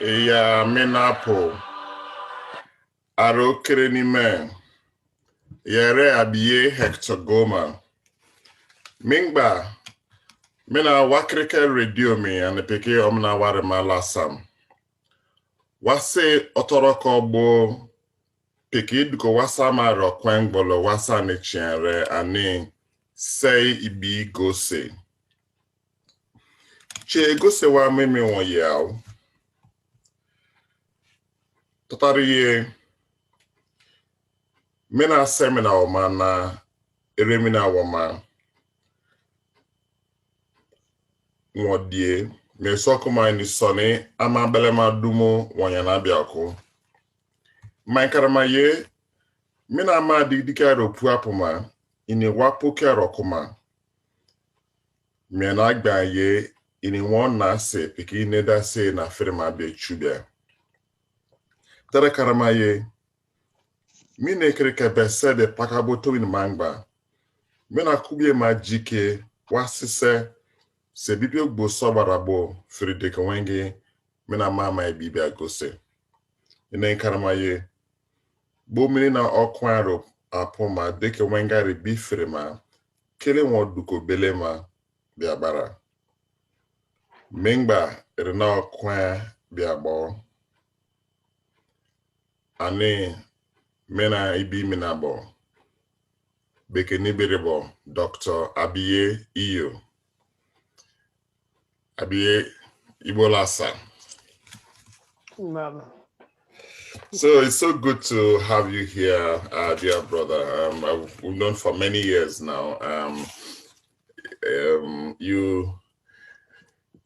Ya minapo arokere n'ime yere Abiye hectogoma mingba mina Wakirike radio mi and peke omna ware malasam wase otoroko gbo peke duko wasa maro kwengbolo wasa ne chenre ani sei ibi gose che gose wa meme won yaw totariye mina semina oma na eremina woma nwodie me sokuma ni sone ama belema dumo wonyana biako mankaramaye mina ma didikaro puapuma ini wapo kero kuma me na agbaye ini won na se piki neda se na firma be chubia tere karamaye mine kreke bese de pakaboto in mangba mina kubie majike wasise se bibio gbo sobarabo Fridike wenge mina mama e bibia gose ine karamaye bo mini na okwaro apoma deke wengari bifrema kele won duko belema biabara mingba rena okwa biabo ani mena ibi minabo beke niberebo Dr. Abiye iyo Abiye Ibolasa. So it's so good to have you here, dear brother. We've known for many years now. You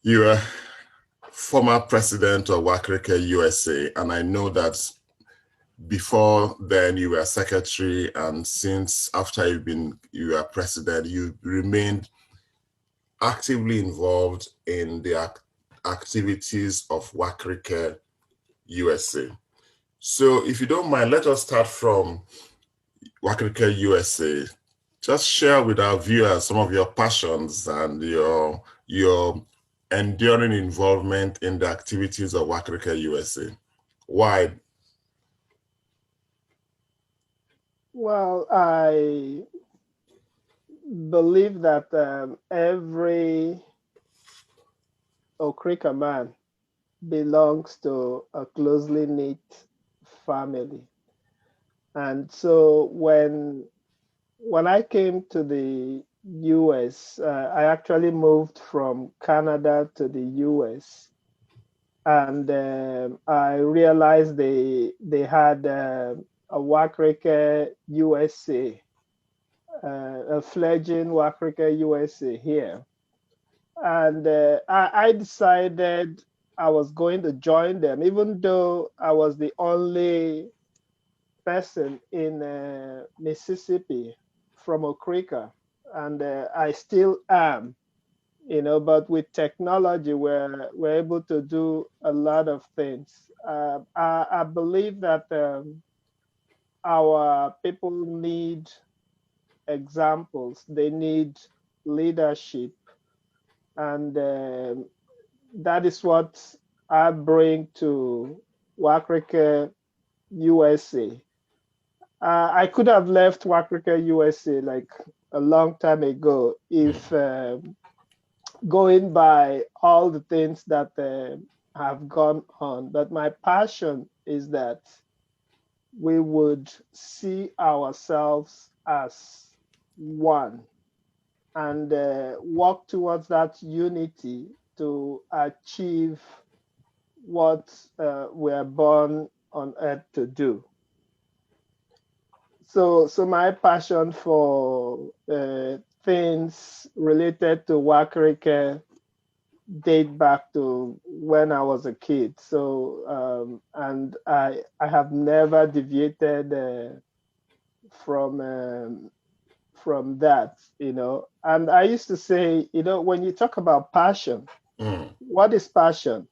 are former president of Wakirike USA, and I know that before then you were secretary, and since after you were president, you remained actively involved in the activities of Wakirike USA. So if you don't mind, let us start from Wakirike USA. Just share with our viewers some of your passions and your enduring involvement in the activities of Wakirike USA. Why? Well, I believe that every Okrika man belongs to a closely knit family. And so when I came to the US, I actually moved from Canada to the US. And I realized they had a Wakirike USA, a fledgling Wakirike USA here. And I decided I was going to join them, even though I was the only person in Mississippi from Okrika, and I still am, but with technology, we're able to do a lot of things. I believe that our people need examples, they need leadership, and that is what I bring to Wakirike USA. I could have left Wakirike USA like a long time ago if going by all the things that have gone on. But my passion is that we would see ourselves as one and work towards that unity to achieve what we are born on earth to do. So my passion for things related to Wakirike date back to when I was a kid. So and I have never deviated from that, And I used to say, when you talk about passion, what is passion?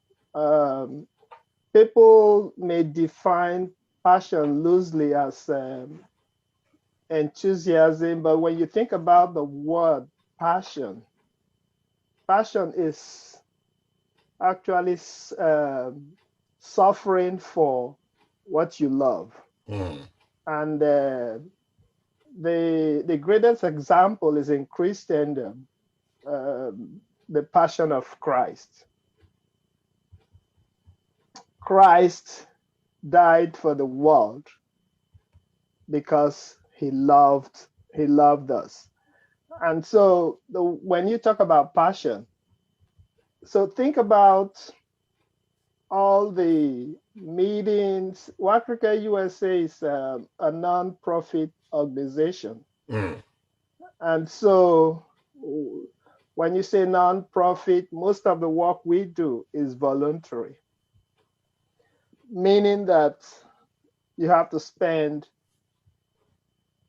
People may define passion loosely as enthusiasm, but when you think about the word passion is actually suffering for what you love. Mm. And the greatest example is in Christendom, the Passion of Christ. Christ died for the world because he loved us. And so when you talk about passion, so think about all the meetings. Wakirike USA is a non-profit organization. Mm. And so when you say non-profit, most of the work we do is voluntary, meaning that you have to spend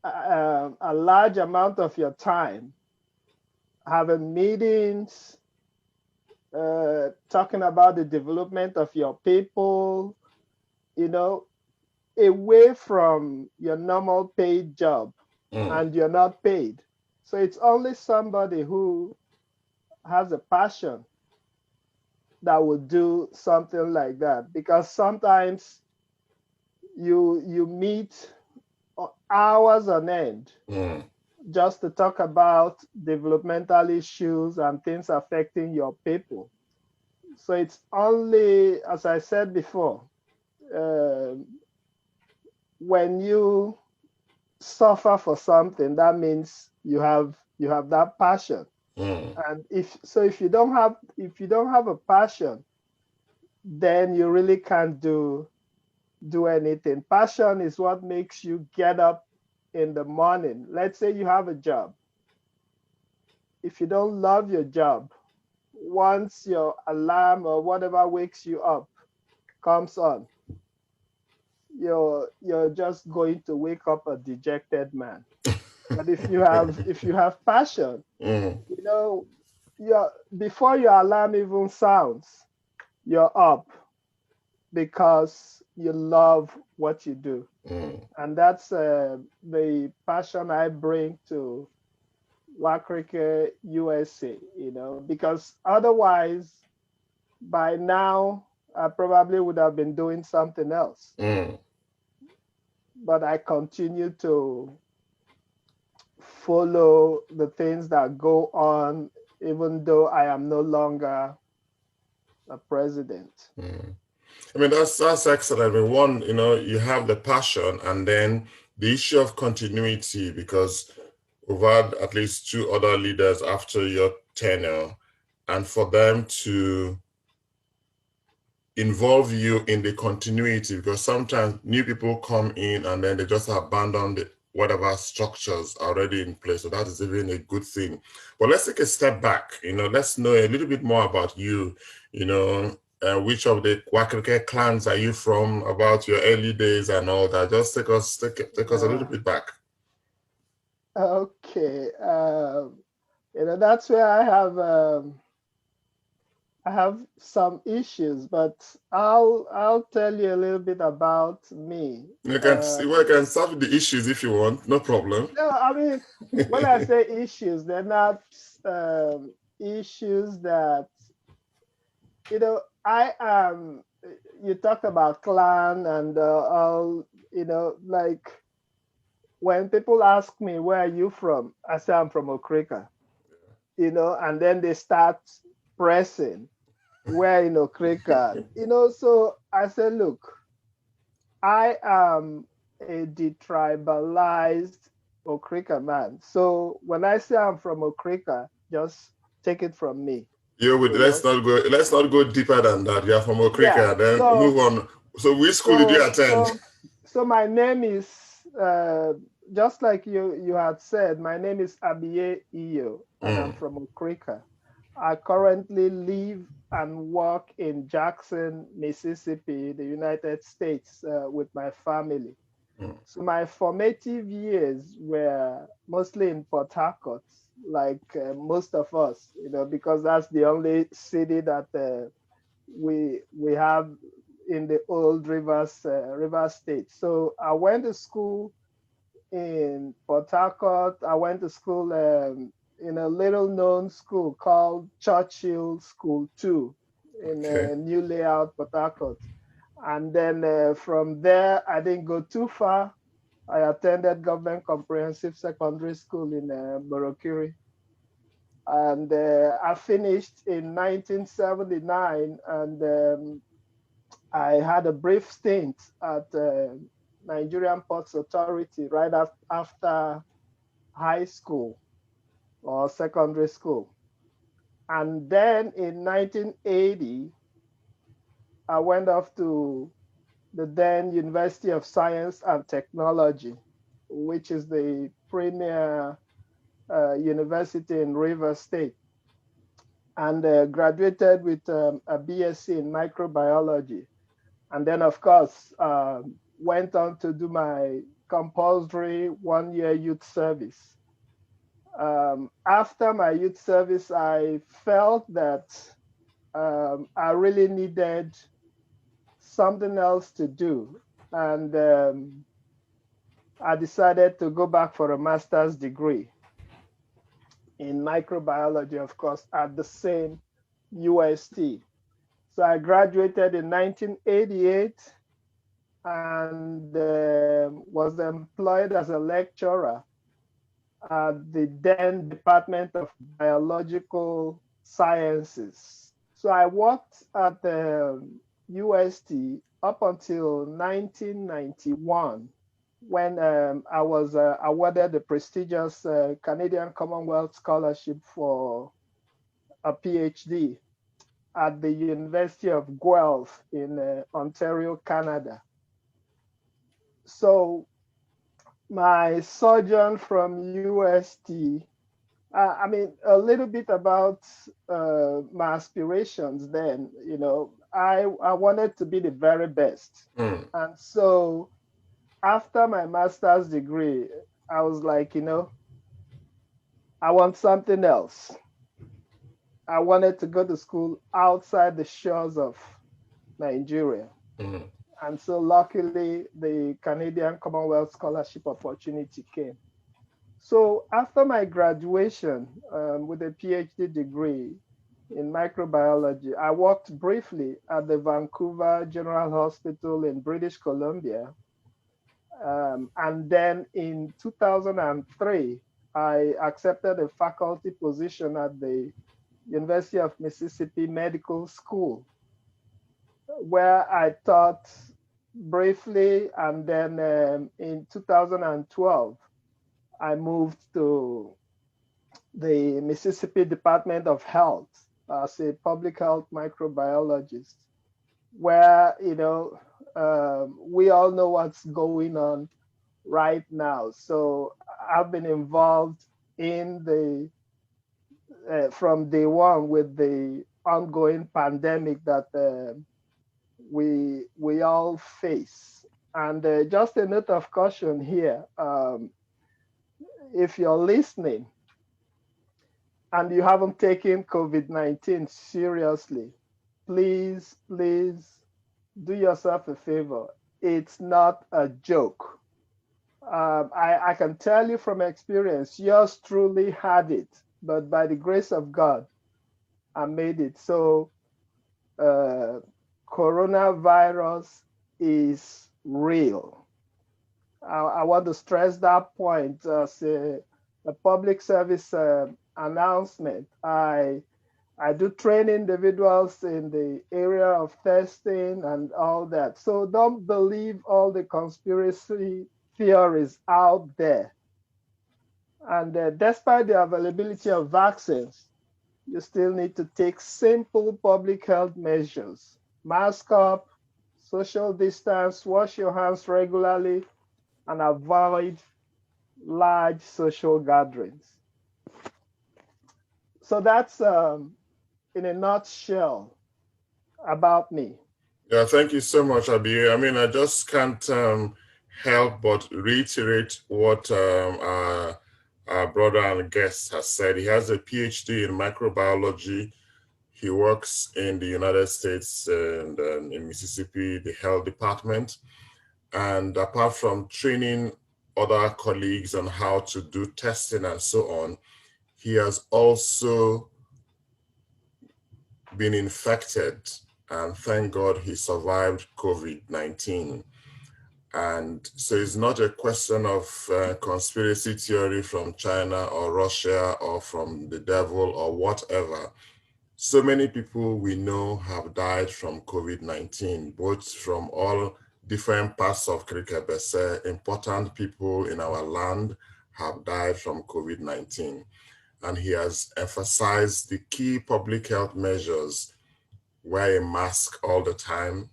a large amount of your time having meetings, talking about the development of your people, you know, away from your normal paid job, Mm. and you're not paid. So it's only somebody who has a passion that would do something like that, because sometimes you meet hours on end Mm. just to talk about developmental issues and things affecting your people. So it's only, as I said before, uh, when you suffer for something, that means you have that passion. Mm. And if you don't have a passion, then you really can't do anything. Passion is what makes you get up in the morning. Let's say you have a job. If you don't love your job, once your alarm or whatever wakes you up comes on, you're just going to wake up a dejected man. But if you have passion, Mm. you know, you're before your alarm even sounds, you're up because you love what you do. Mm. And that's the passion I bring to Wakirike USA, because otherwise, by now, I probably would have been doing something else. Mm. But I continue to follow the things that go on, even though I am no longer a president. Mm. I mean, that's excellent. I mean, one, you have the passion, and then the issue of continuity, because we've had at least two other leaders after your tenure, and for them to involve you in the continuity, because sometimes new people come in and then they just abandon whatever structures are already in place. So that is even a good thing. But let's take a step back. Let's know a little bit more about you. Which of the Wakirike clans are you from? About your early days and all that. Just take us a little bit back. Okay. That's where I have some issues, but I'll tell you a little bit about me. You can see where I can start with the issues if you want. No problem. No, I mean, when I say issues, they're not issues that, I am. You talked about clan and all, like when people ask me, where are you from? I say I'm from Okrika, and then they start pressing, where in Okrika, so I say, look, I am a detribalized Okrika man. So when I say I'm from Okrika, just take it from me. Let's not go deeper than that. You're from Yeah. Okrika, then move on. So which school did you So attend? so so my name is just like you had said. My name is Abiye Iyo, and I'm Mm. from Okrika. I currently live and work in Jackson, Mississippi, the United States, with my family. Mm. So my formative years were mostly in Port Harcourt, like most of us, because that's the only city that we have in the old river state. So I went to school in Port Harcourt. I went to school in a little known school called Churchill School 2 in Okay. a new layout, Port Harcourt. And then from there, I didn't go too far. I attended Government Comprehensive Secondary School in Morokiri. And I finished in 1979, and I had a brief stint at Nigerian Ports Authority right after high school or secondary school. And then in 1980, I went off to the then University of Science and Technology, which is the premier university in Rivers State, and graduated with a BSc in microbiology. And then, of course, went on to do my compulsory 1 year youth service. After my youth service, I felt that I really needed something else to do. And I decided to go back for a master's degree in microbiology, of course, at the same UST. So I graduated in 1988 and was employed as a lecturer at the then Department of Biological Sciences. So I worked at the UST up until 1991 when I was awarded the prestigious Canadian Commonwealth Scholarship for a PhD at the University of Guelph in Ontario, Canada. So my sojourn from UST, I mean, a little bit about my aspirations then, I wanted to be the very best. Mm. And so after my master's degree, I was like, I want something else. I wanted to go to school outside the shores of Nigeria. Mm. And so luckily, the Canadian Commonwealth Scholarship opportunity came. So after my graduation with a PhD degree in microbiology, I worked briefly at the Vancouver General Hospital in British Columbia. And then in 2003, I accepted a faculty position at the University of Mississippi Medical School, where I taught briefly. And then in 2012, I moved to the Mississippi Department of Health as a public health microbiologist, where, we all know what's going on right now. So I've been involved in from day one with the ongoing pandemic that we all face. And just a note of caution here, if you're listening and you haven't taken COVID-19 seriously, please do yourself a favor. It's not a joke. I can tell you from experience, yours truly had it, but by the grace of God, I made it. So coronavirus is real. I want to stress that point as a public service announcement. I do train individuals in the area of testing and all that. So don't believe all the conspiracy theories out there. And despite the availability of vaccines, you still need to take simple public health measures. Mask up, social distance, wash your hands regularly, and avoid large social gatherings. So that's in a nutshell about me. Yeah, thank you so much, Abiye. I mean, I just can't help but reiterate what our brother and guest has said. He has a PhD in microbiology. He works in the United States and in Mississippi, the health department. And apart from training other colleagues on how to do testing and so on, he has also been infected and thank God he survived COVID-19. And so it's not a question of conspiracy theory from China or Russia or from the devil or whatever. So many people we know have died from COVID-19, both from all different parts of Kirikebese. Important people in our land have died from COVID-19. And he has emphasized the key public health measures: wear a mask all the time,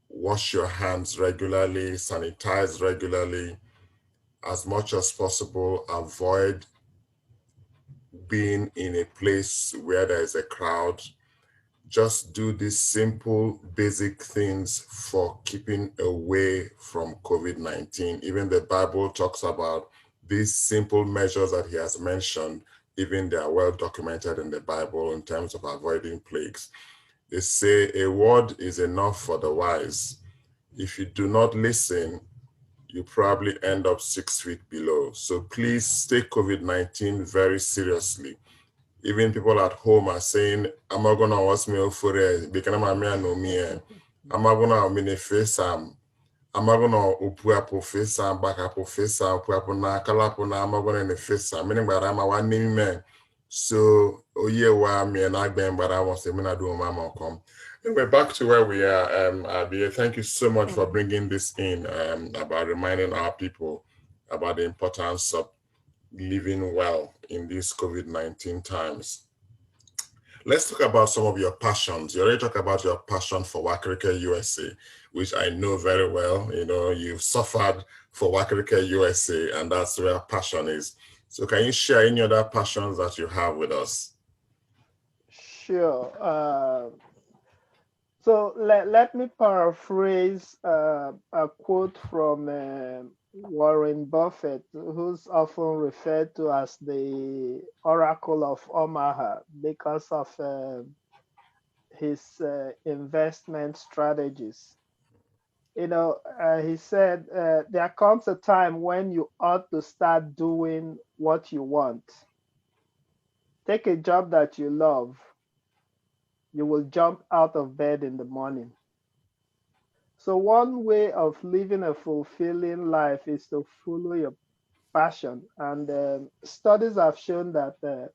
wash your hands regularly, sanitize regularly, as much as possible, avoid being in a place where there is a crowd. Just do these simple, basic things for keeping away from COVID-19. Even the Bible talks about these simple measures that he has mentioned. Even they are well documented in the Bible in terms of avoiding plagues. They say a word is enough for the wise. If you do not listen, you probably end up 6 feet below. So please take COVID-19 very seriously. Even people at home are saying, I'm not gonna watch me for it, because I'm no me. I'm not gonna mini face I'm not gonna upu apo face back apo face upu apo na kalapo na I'm not gonna in the face meaning but I'm a one name man. So oh yeah, why me and I been but I want to say me not do mama come. Anyway, back to where we are, Abiye, thank you so much for bringing this in, about reminding our people about the importance of living well in these COVID-19 times. Let's talk about some of your passions. You already talked about your passion for Wakirike USA, which I know very well. You know, you've suffered for Wakirike USA, and that's where passion is. So can you share any other passions that you have with us? Sure. So let me paraphrase a quote from Warren Buffett, who's often referred to as the Oracle of Omaha because of his investment strategies. He said, there comes a time when you ought to start doing what you want. Take a job that you love. You will jump out of bed in the morning. So, one way of living a fulfilling life is to follow your passion. And studies have shown that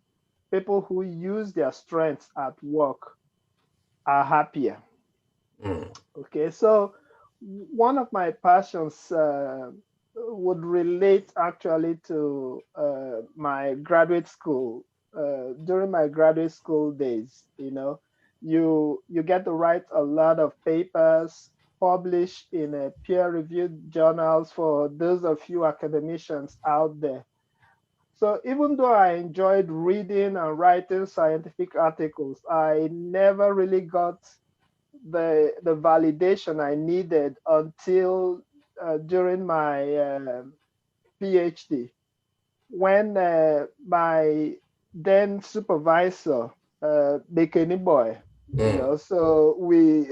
people who use their strengths at work are happier. Mm, Okay, so one of my passions would relate actually to my graduate school. During my graduate school days, you get to write a lot of papers, publish in peer-reviewed journals for those of you academicians out there. So even though I enjoyed reading and writing scientific articles, I never really got the validation I needed until during my PhD, when my then supervisor, Bekeni boy, mm, so we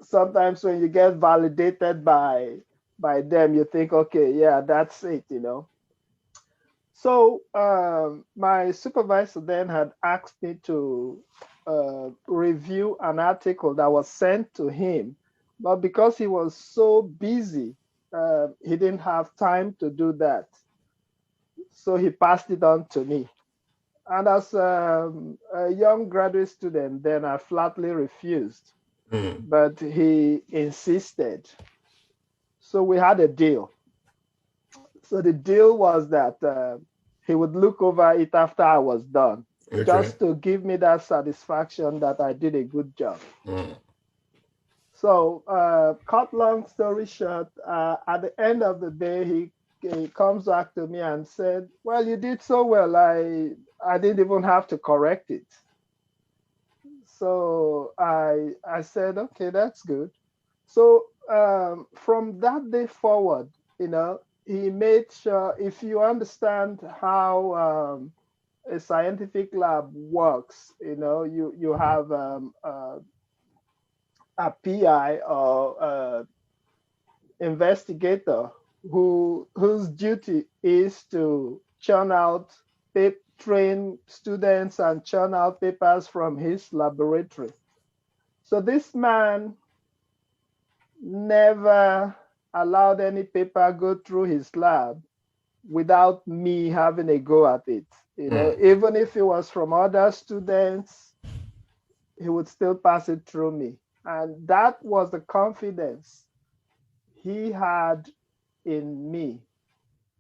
sometimes when you get validated by them, you think, okay, yeah, that's it. So my supervisor then had asked me to review an article that was sent to him, but because he was so busy, he didn't have time to do that. So he passed it on to me. And as a young graduate student, then I flatly refused, mm. but he insisted. So we had a deal. So the deal was that he would look over it after I was done, Okay. just to give me that satisfaction that I did a good job. Mm, So, cut long story short, at the end of the day, he comes back to me and said, "Well, you did so well. I didn't even have to correct it." So I said, "Okay, that's good." So from that day forward, he made sure if you understand how a scientific lab works, you have a PI or investigator whose duty is to churn out train students and churn out papers from his laboratory. So this man never allowed any paper go through his lab without me having a go at it. Even if it was from other students, he would still pass it through me. And that was the confidence he had in me.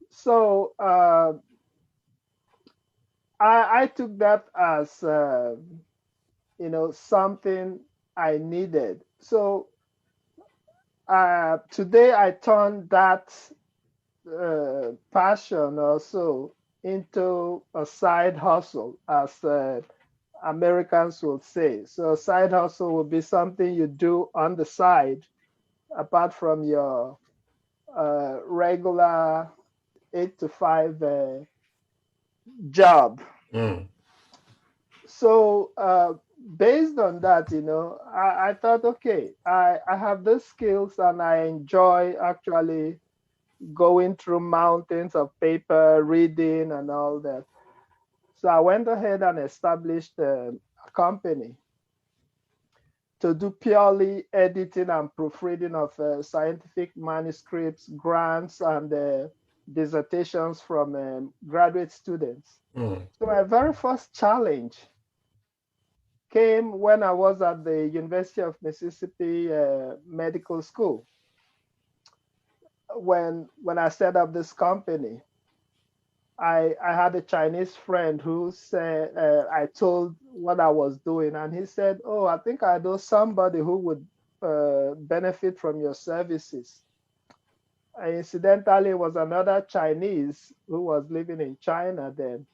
So I took that as something I needed. So today I turned that passion also into a side hustle, as Americans will say. So side hustle will be something you do on the side apart from your regular 8 to 5 job. So based on that, I thought, okay, I have the skills and I enjoy actually going through mountains of paper, reading and all that. So I went ahead and established a company to do purely editing and proofreading of scientific manuscripts, grants, and dissertations from graduate students. So my very first challenge came when I was at the University of Mississippi Medical School. When I set up this company, I had a Chinese friend who said, I told what I was doing, and he said, "Oh, I think I know somebody who would benefit from your services." And incidentally, it was another Chinese who was living in China then.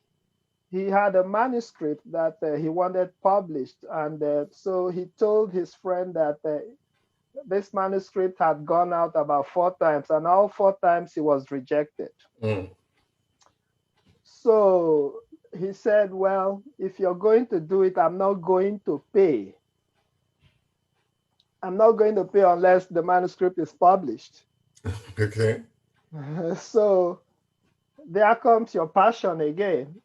He had a manuscript that he wanted published, and so he told his friend that this manuscript had gone out about 4 times, and all 4 times he was rejected. So he said, well, if you're going to do it, I'm not going to pay. I'm not going to pay unless the manuscript is published. Okay. So there comes your passion again,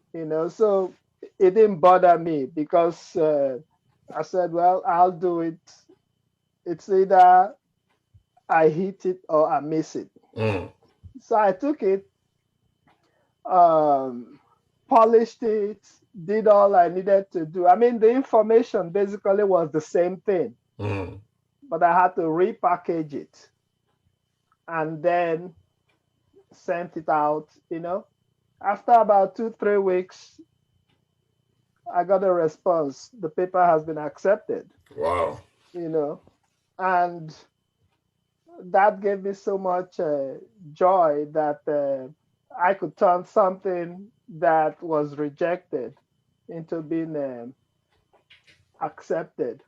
So it didn't bother me because I said, well, I'll do it. It's either I hit it or I miss it. So I took it, polished it, did all I needed to do. I mean, the information basically was the same thing, but I had to repackage it and then sent it out, After about 2-3 weeks, I got a response. The paper has been accepted. Wow. And that gave me so much joy that I could turn something that was rejected into being accepted.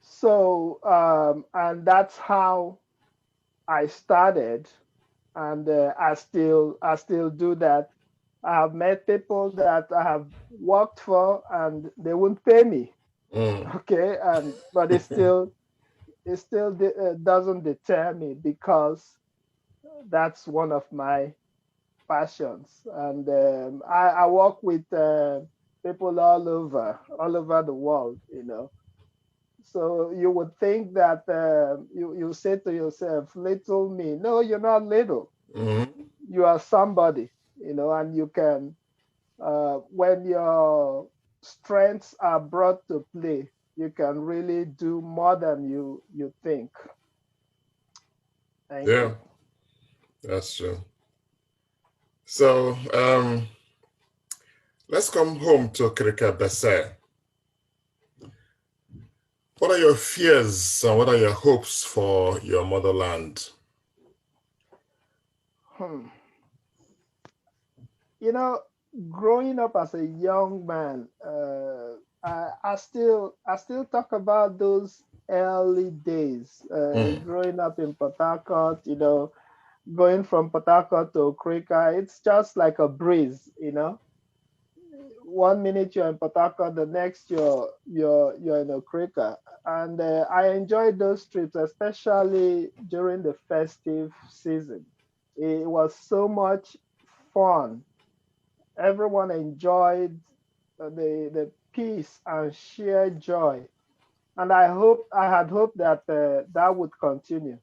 So, and that's how I started, and I still do that. I have met people that I have worked for, and they won't pay me. Okay, but it still doesn't deter me because that's one of my passions, and I work with people all over the world, So you would think that you say to yourself, "Little me." No, you're not little. You are somebody, and you can when your strengths are brought to play, you can really do more than you think. Thank Yeah, you. that's true. So let's come home to Wakirike. What are your fears and what are your hopes for your motherland? Hmm. Growing up as a young man, I still talk about those early days, growing up in Port Harcourt, going from Port Harcourt to Wakirike. It's just like a breeze. 1 minute you're in Port Harcourt, the next you're in Wakirike. And I enjoyed those trips, especially during the festive season. It was so much fun. Everyone enjoyed the peace and sheer joy. And I had hoped that that would continue.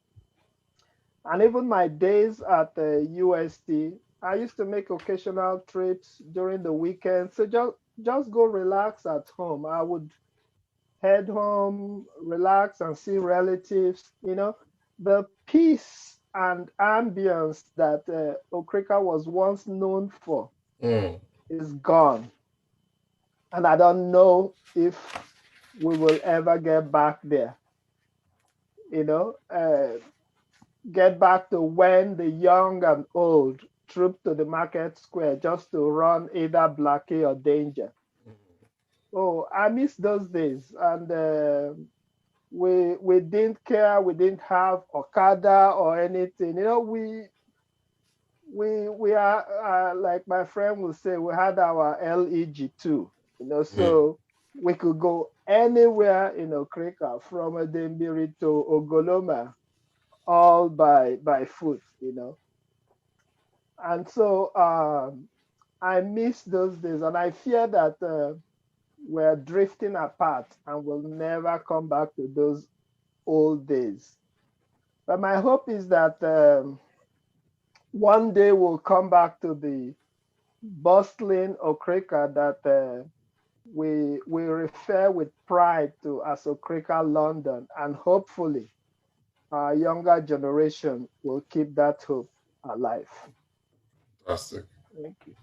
And even my days at the UST, I used to make occasional trips during the weekend. So just go relax at home. I would head home, relax and see relatives. The peace and ambience that Okrika was once known for Mm. is gone. And I don't know if we will ever get back there, you know, uh, get back to when the young and old trooped to the market square just to run either Blackie or Danger. Oh, I miss those days. And we didn't care. We didn't have Okada or anything. We are like my friend will say, we had our LEG too. Mm. So we could go anywhere in Okrika from Dembiri to Ogoloma, all by foot. And so I miss those days, and I fear that we're drifting apart and we'll never come back to those old days. But my hope is that one day we'll come back to the bustling Okrika that we refer with pride to as Okrika London, and hopefully our younger generation will keep that hope alive. Fantastic. Thank you.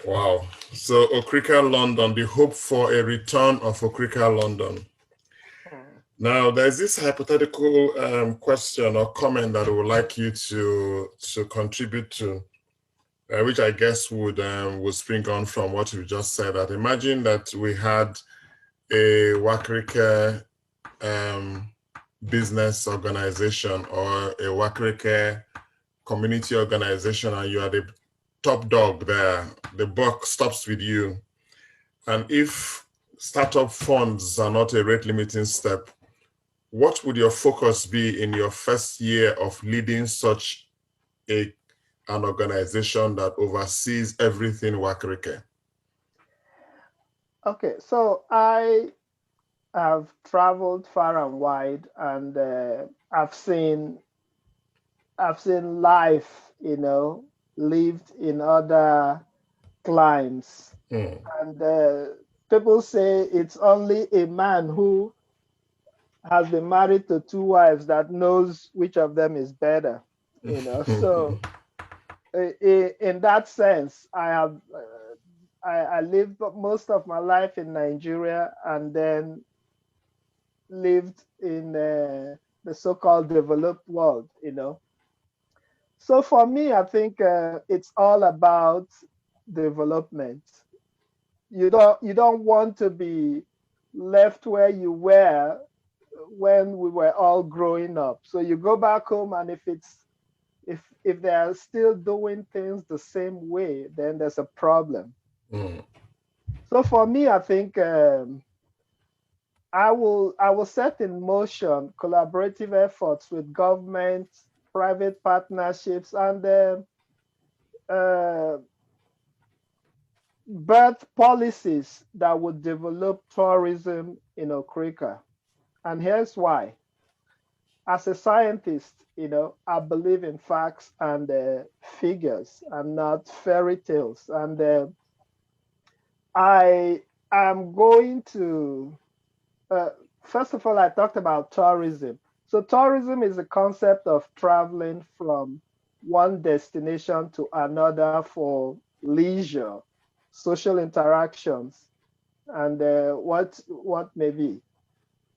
Wow. So Okrika London, the hope for a return of Okrika London. Mm. Now, there's this hypothetical question or comment that I would like you to contribute to, which I guess would spring on from what you just said. That imagine that we had a Wakirike um, business organization or a Wakirike community organization, and you are the top dog there. The buck stops with you. And if startup funds are not a rate limiting step, what would your focus be in your first year of leading such an organization that oversees everything Wakirike? Okay, so I have traveled far and wide, and I've seen life, lived in other climes, Mm. and people say it's only a man who has been married to two wives that knows which of them is better. So in that sense, I lived most of my life in Nigeria and then lived in the so-called developed world. So for me, I think it's all about development. You don't want to be left where you were when we were all growing up. So you go back home, and if they are still doing things the same way, then there's a problem. Mm. So for me, I think I will set in motion collaborative efforts with government, private partnerships, and uh, birth policies that would develop tourism in Okrika. And here's why. As a scientist, I believe in facts and figures and not fairy tales. And I am going to uh, first of all, I talked about tourism. So, tourism is a concept of traveling from one destination to another for leisure, social interactions, and what may be.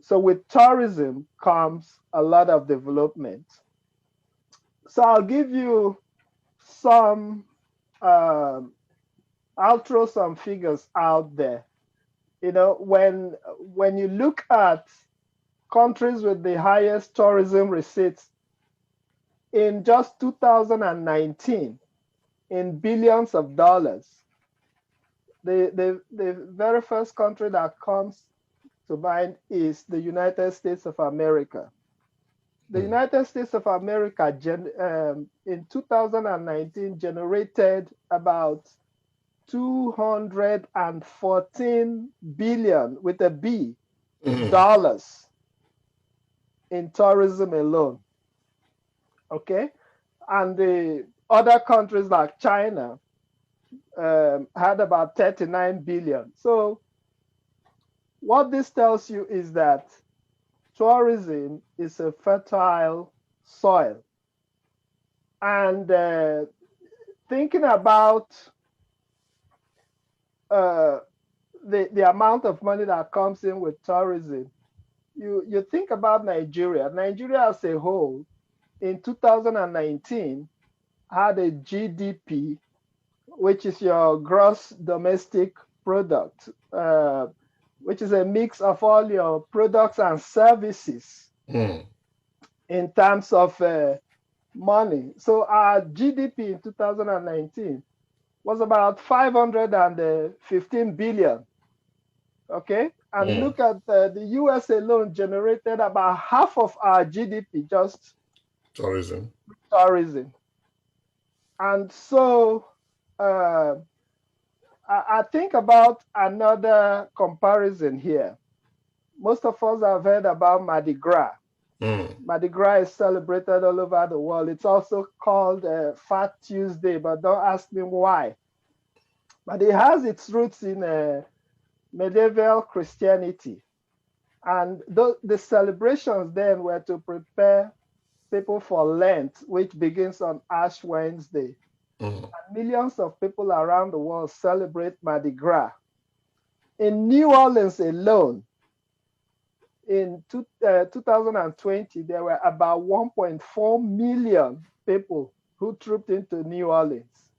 So, with tourism comes a lot of development. So, I'll give you some. Um, I'll throw some figures out there. When you look at countries with the highest tourism receipts in just 2019 in billions of dollars. The very first country that comes to mind is the United States of America. The United States of America in 2019 generated about 214 billion with a B dollars in tourism alone. Okay, and the other countries like China had about 39 billion. So what this tells you is that tourism is a fertile soil. And thinking about uh, the amount of money that comes in with tourism, you think about Nigeria. Nigeria as a whole in 2019 had a GDP, which is your gross domestic product, which is a mix of all your products and services in terms of money. So our GDP in 2019 was about 515 billion. Okay. And look at the US alone generated about half of our GDP just tourism. And so uh, I think about another comparison here. Most of us have heard about Mardi Gras. Mardi Gras is celebrated all over the world. It's also called Fat Tuesday, but don't ask me why. But it has its roots in medieval Christianity. And the celebrations then were to prepare people for Lent, which begins on Ash Wednesday. And millions of people around the world celebrate Mardi Gras. In New Orleans alone, in 2020, there were about 1.4 million people who trooped into New Orleans.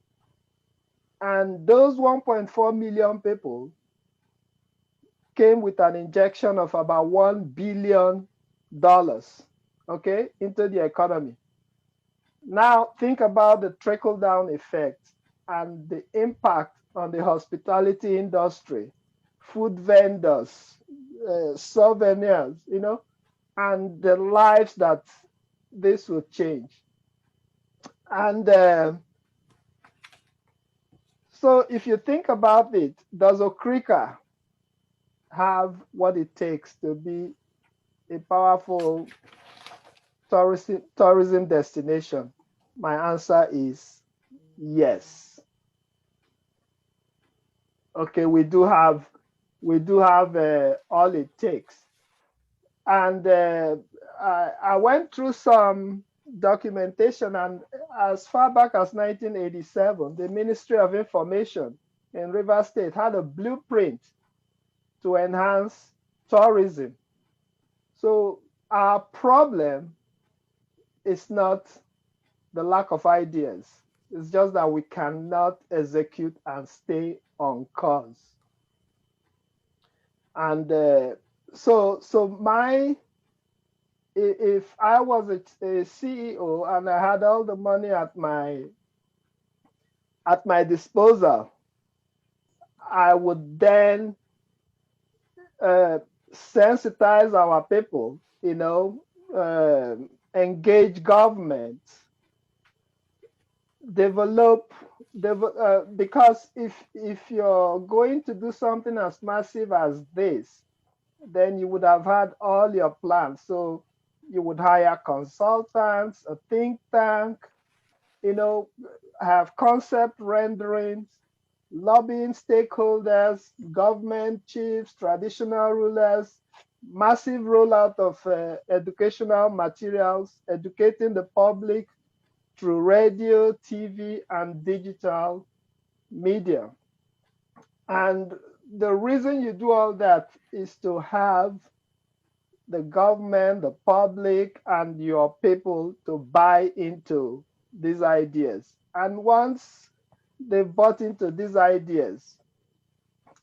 And those 1.4 million people came with an injection of about $1 billion, okay, into the economy. Now, think about the trickle-down effect and the impact on the hospitality industry, food vendors, souvenirs, and the lives that this will change. And so if you think about it, does Wakirike have what it takes to be a powerful tourism destination? My answer is yes. Okay, we do have all it takes. And I went through some documentation, and as far back as 1987, the Ministry of Information in Rivers State had a blueprint to enhance tourism. So our problem is not the lack of ideas. It's just that we cannot execute and stay on course. And so if I was a CEO and I had all the money at my disposal, I would then sensitize our people, engage government, develop, because if you're going to do something as massive as this, then you would have had all your plans. So you would hire consultants, a think tank, have concept renderings, lobbying stakeholders, government chiefs, traditional rulers, massive rollout of educational materials, educating the public through radio, TV, and digital media. And the reason you do all that is to have the government, the public, and your people to buy into these ideas. And once they've bought into these ideas,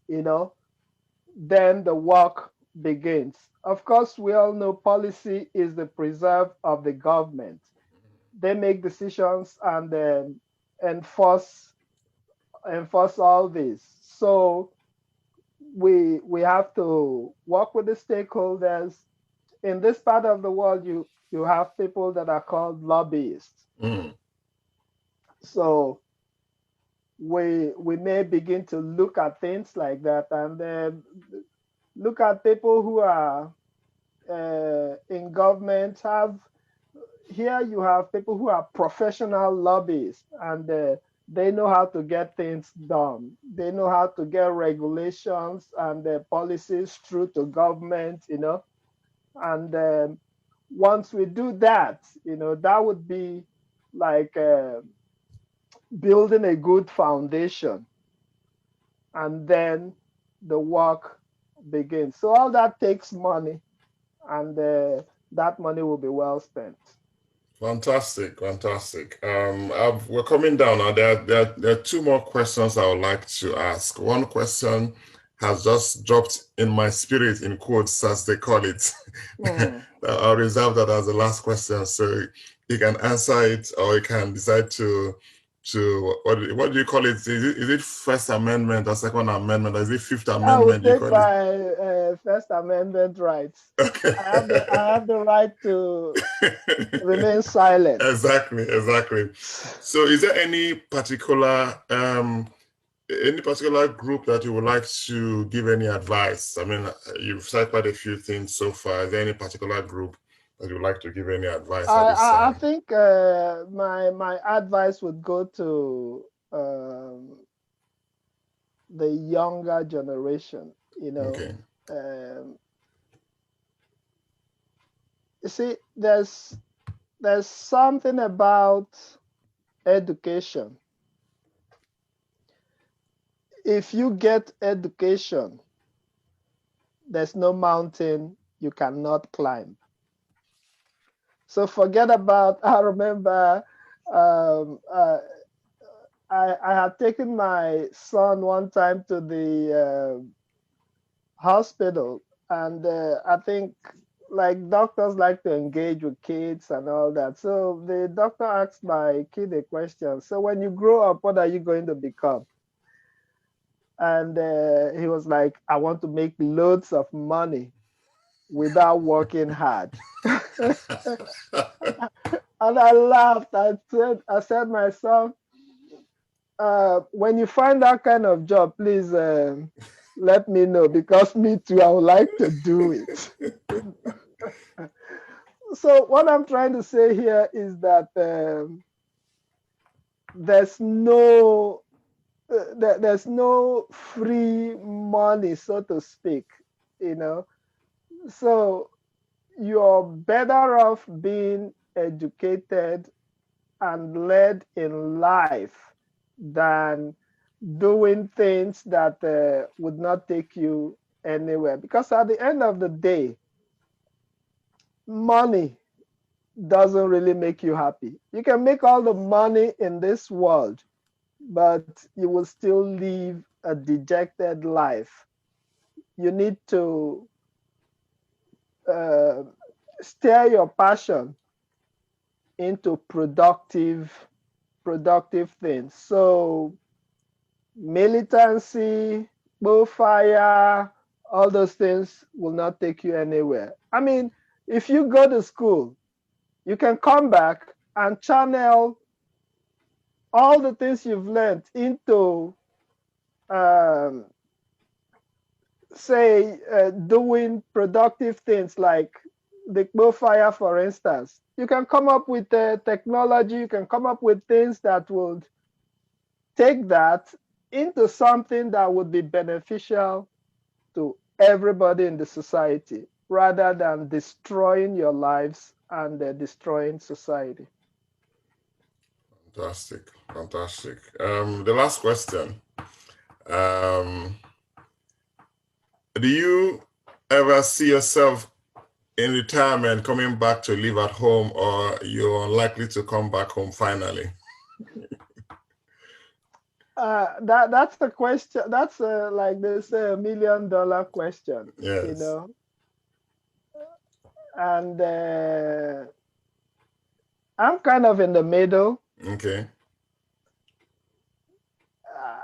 then the work begins. Of course, we all know policy is the preserve of the government. They make decisions and enforce all this. So we have to work with the stakeholders, in this part of the world, you have people that are called lobbyists. Mm. So we may begin to look at things like that, and then look at people who are in government. Have here you have people who are professional lobbyists, and they know how to get things done. They know how to get regulations and policies through to government, and once we do that, that would be like building a good foundation, and then the work begins. So all that takes money, and that money will be well spent. Fantastic, fantastic. We're coming down now. There are two more questions I would like to ask. One question has just dropped in my spirit, in quotes, as they call it. I'll reserve that as the last question, so you can answer it, or you can decide to what do you call it? Is it First Amendment or Second Amendment, or is it Fifth I will Amendment you take call it? my First Amendment rights. Okay. I have the right to remain silent. Exactly, exactly. So is there any particular group that you would like to give any advice? I mean, you've said quite a few things so far. Is there any particular group that you would like to give any advice at this I time? think my advice would go to the younger generation. Okay. Um, you see, there's something about education. If you get education, there's no mountain you cannot climb. So forget about. I remember um, uh, I had taken my son one time to the hospital, and I think like doctors like to engage with kids and all that. So the doctor asked my kid a question. So when you grow up, what are you going to become? And he was like, I want to make loads of money without working hard. And I laughed. I said, my son, when you find that kind of job, please let me know, because me too, I would like to do it. So what I'm trying to say here is that there's no there's no free money, so to speak. You know, so you're better off being educated and led in life than doing things that would not take you anywhere. Because at the end of the day, money doesn't really make you happy. You can make all the money in this world, but you will still live a dejected life. You need to uh, steer your passion into productive things. So militancy, fire, all those things will not take you anywhere. I mean, if you go to school, you can come back and channel all the things you've learned into, um, say, doing productive things like the fire, for instance. You can come up with technology, you can come up with things that would take that into something that would be beneficial to everybody in the society, rather than destroying your lives and destroying society. Fantastic, fantastic. The last question. Um, do you ever see yourself in retirement coming back to live at home, or you're unlikely to come back home finally? That's the question. That's like this $1 million question, you Yes. know. And I'm kind of in the middle. Okay.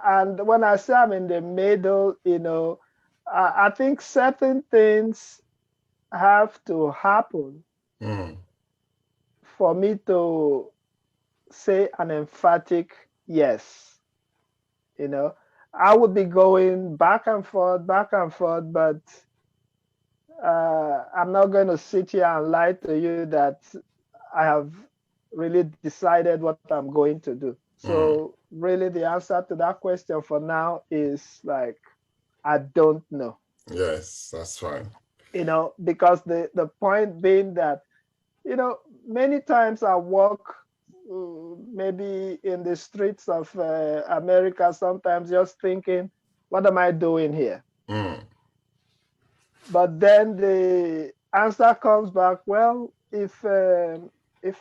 And when I say I'm in the middle, I think certain things have to happen for me to say an emphatic yes. You know, I would be going back and forth, but I'm not going to sit here and lie to you that I have really decided what I'm going to do. So, really, the answer to that question for now is like, I don't know. Yes, that's fine. You know, because the point being that, you know, many times I walk maybe in the streets of America, sometimes just thinking, what am I doing here? But then the answer comes back, well, if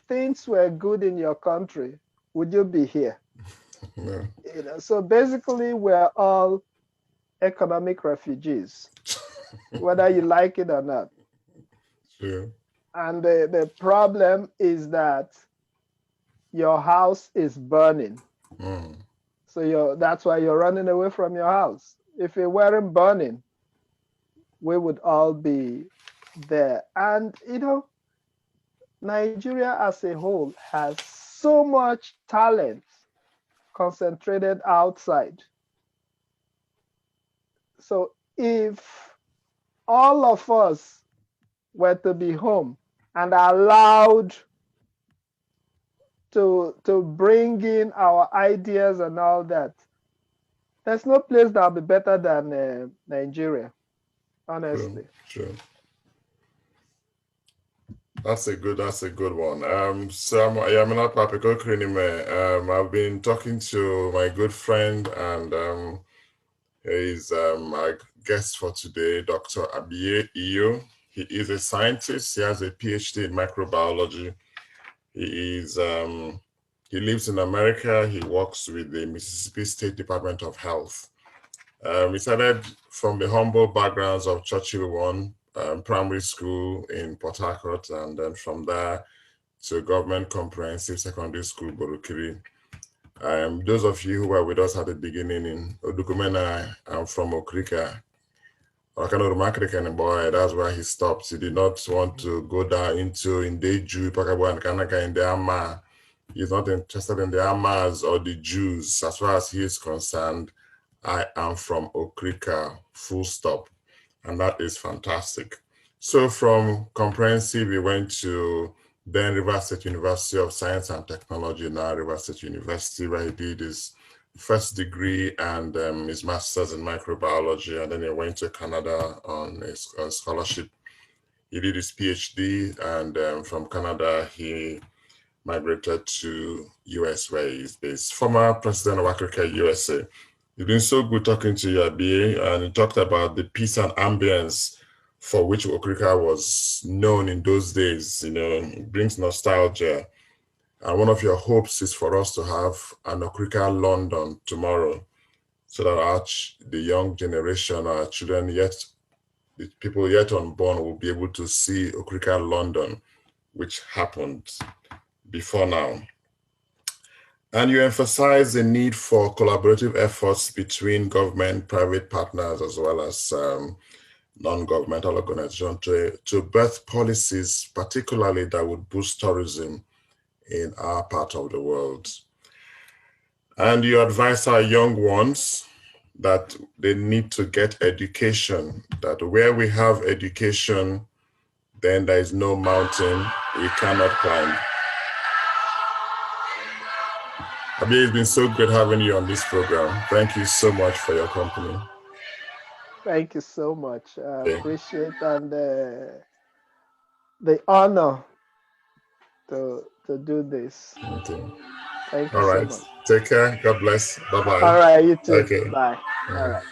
things were good in your country, would you be here? No. You know, so basically, we're all economic refugees, whether you like it or not. True. And the problem is that your house is burning. So that's why you're running away from your house. If it weren't burning, we would all be there. And, you know, Nigeria as a whole has so much talent concentrated outside. So if all of us were to be home and allowed to bring in our ideas and all that, there's no place that'll be better than Nigeria, True. honestly. True. That's a good one. So I'm not Papiko Krinime. I've been talking to my good friend and he's my guest for today, Dr. Abiye Iyo. He is a scientist. He has a PhD in microbiology. He lives in America. He works with the Mississippi State Department of Health. He started from the humble backgrounds of Churchill One primary school in Port Harcourt, and then from there to Government Comprehensive Secondary School, Borukiri. Those of you who were with us at the beginning in Odukumena, I'm from Wakirike. Boy, that's where he stopped. He did not want to go down into Indeju, Pakabo, and Kanaka in the Ama. He's not interested in the Amas or the Jews. As far as he is concerned, I am from Okrika, full stop. And that is fantastic. So from comprehensive, we went to then Rivers State University of Science and Technology, now Rivers State University, where he did his first degree and his master's in microbiology. And then he went to Canada on a scholarship. He did his PhD, and from Canada, he migrated to US, where he's based. Former President of Wakirike, USA. It's been so good talking to you, Abiye, and you talked about the peace and ambience for which Okrika was known in those days. You know, it brings nostalgia. And one of your hopes is for us to have an Okrika London tomorrow, so that the young generation, our children the people yet unborn will be able to see Okrika London, which happened before now. And you emphasize the need for collaborative efforts between government, private partners, as well as non-governmental organizations to birth policies, particularly that would boost tourism in our part of the world. And you advise our young ones that they need to get education, that where we have education, then there is no mountain we cannot climb. Abiye, it's been so great having you on this program. Thank you so much for your company. Thank you so much. I Okay. appreciate and the honor to do this. Okay. Thank you All so right. much. Take care. God bless. Bye-bye. All right, you too. Okay. Bye. All right.